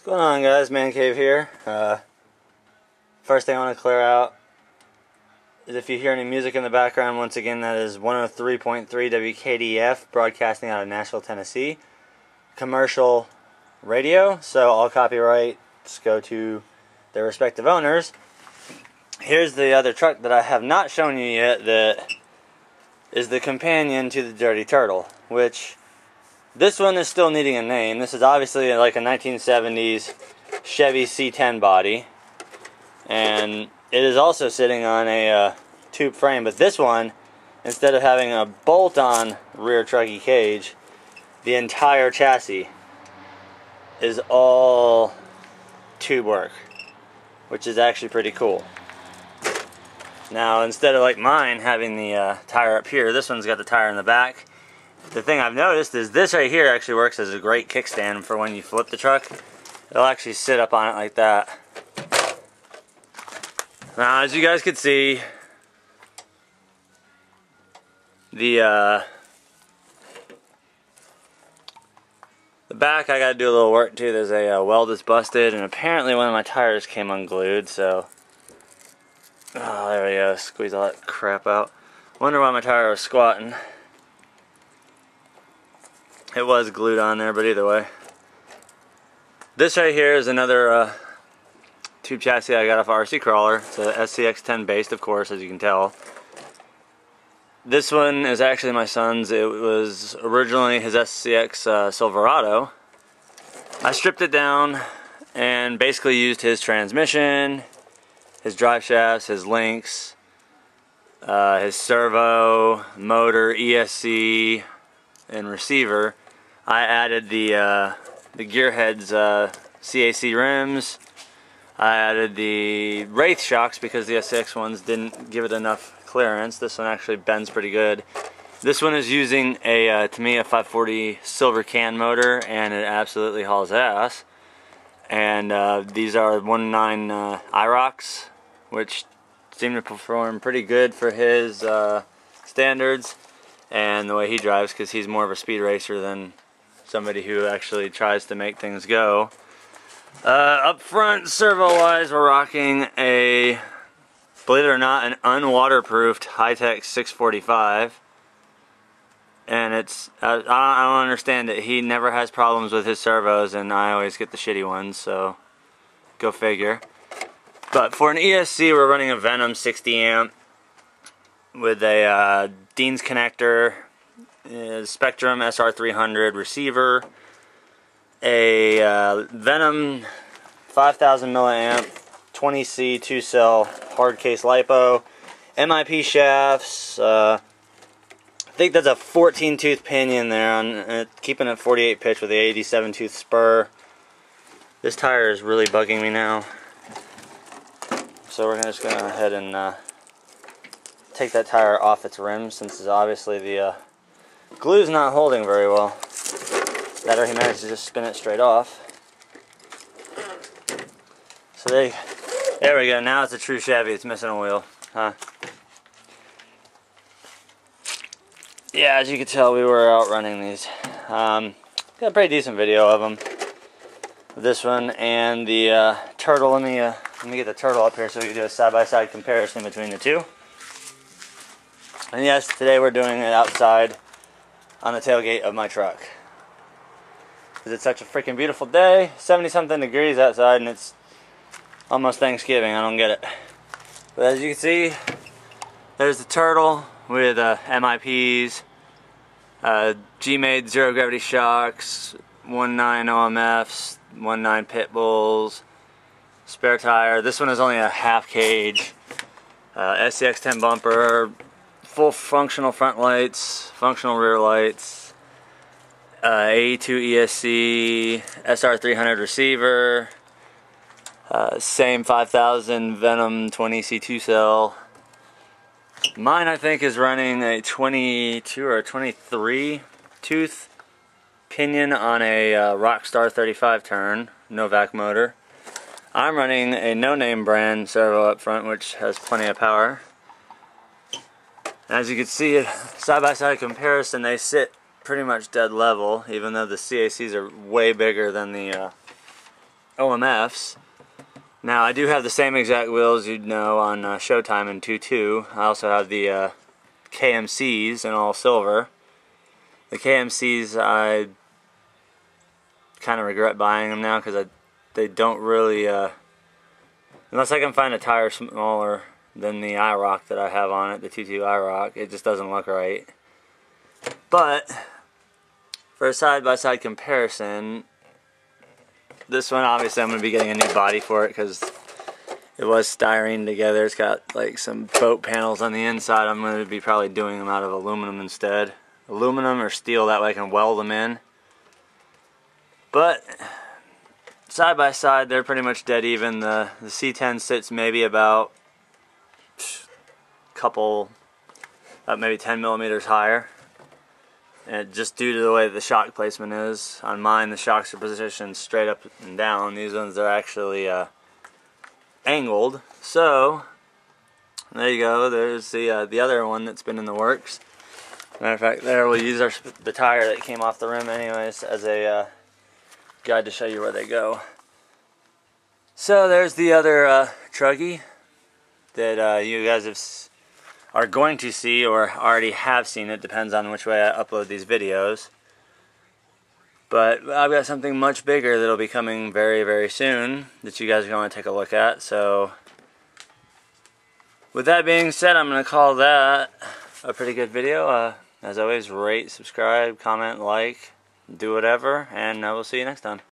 What's going on, guys? ManCave here. First thing I want to clear out is if you hear any music in the background, once again that is 103.3 WKDF broadcasting out of Nashville, Tennessee. Commercial radio, so all copyrights go to their respective owners. Here's the other truck that I have not shown you yet that is the companion to the Dirty Turtle, which this one is still needing a name. This is obviously like a 1970s Chevy C10 body, and it is also sitting on a tube frame, but this one, instead of having a bolt-on rear Truggy cage, the entire chassis is all tube work, which is actually pretty cool. Now, instead of like mine having the tire up here, this one's got the tire in the back. The thing I've noticed is this right here actually works as a great kickstand for when you flip the truck. It'll actually sit up on it like that. Now, as you guys can see, the back I gotta do a little work to. There's a weld that's busted, and apparently one of my tires came unglued, so there we go, squeeze all that crap out. Wonder why my tire was squatting. It was glued on there, but either way. This right here is another tube chassis I got off Rccrawler. It's a C10 based, of course, as you can tell. This one is actually my son's. It was originally his SCX Silverado. I stripped it down and basically used his transmission, his drive shafts, his links, his servo, motor, ESC, and receiver. I added the gearheads CAC rims. I added the Wraith shocks because the SCX ones didn't give it enough clearance. This one actually bends pretty good. This one is using a Tamiya 540 silver can motor, and it absolutely hauls ass. And these are 1.9 IROCs, which seem to perform pretty good for his standards and the way he drives, because he's more of a speed racer than somebody who actually tries to make things go. Up front, servo-wise, we're rocking a, believe it or not, an unwaterproofed high-tech 645. And it's, I don't understand it. He never has problems with his servos, and I always get the shitty ones, so go figure. But for an ESC, we're running a Venom 60 amp with a Dean's connector, Spectrum SR300 receiver, a Venom 5000 milliamp 20C 2-cell hard case lipo, MIP shafts. I think that's a 14 tooth pinion there, on keeping it 48 pitch with the 87 tooth spur. This tire is really bugging me now, so we're just going to go ahead and take that tire off its rim, since obviously the glue's not holding very well. That or he managed to just spin it straight off. So there we go. Now it's a true Chevy. It's missing a wheel, huh? Yeah, as you can tell, we were out running these. Got a pretty decent video of them. This one and the turtle. Let me get the turtle up here so we can do a side-by-side comparison between the two. And yes, today we're doing it outside on the tailgate of my truck, because it's such a freaking beautiful day. 70-something degrees outside, and it's almost Thanksgiving. I don't get it. But as you can see, there's the turtle with MIPs, G-made zero gravity shocks, 1.9 OMFs, 1.9 pit bulls, spare tire. This one is only a half cage, SCX10 bumper, full functional front lights, functional rear lights, A2 ESC, SR300 receiver, same 5000 Venom 20C 2-cell. Mine, I think, is running a 22 or a 23 tooth pinion on a Rockstar 35 turn Novak motor. I'm running a no-name brand servo up front, which has plenty of power. As you can see, side-by-side comparison, they sit pretty much dead level, even though the CACs are way bigger than the OMFs. Now I do have the same exact wheels you'd know on Showtime in 2.2. I also have the KMCs in all silver. The KMCs, I kind of regret buying them now because they don't really, unless I can find a tire smaller than the IROC that I have on it, the 2.2 IROC, it just doesn't look right. But for a side-by-side comparison, this one obviously I'm going to be getting a new body for it because it was styrene together. It's got like some boat panels on the inside. I'm going to be probably doing them out of aluminum instead. Aluminum or steel, that way I can weld them in. But side by side, they're pretty much dead even. The C10 sits maybe about maybe 10 millimeters higher. And just due to the way the shock placement is. On mine, the shocks are positioned straight up and down. These ones are actually angled. So there you go. There's the other one that's been in the works. Matter of fact, there we'll use the tire that came off the rim anyways as a guide to show you where they go. So there's the other Truggy that you guys are going to see or already have seen. It depends on which way I upload these videos. But I've got something much bigger that'll be coming very, very soon that you guys are going to take a look at. So with that being said, I'm going to call that a pretty good video. As always, rate, subscribe, comment, like, do whatever, and we'll see you next time.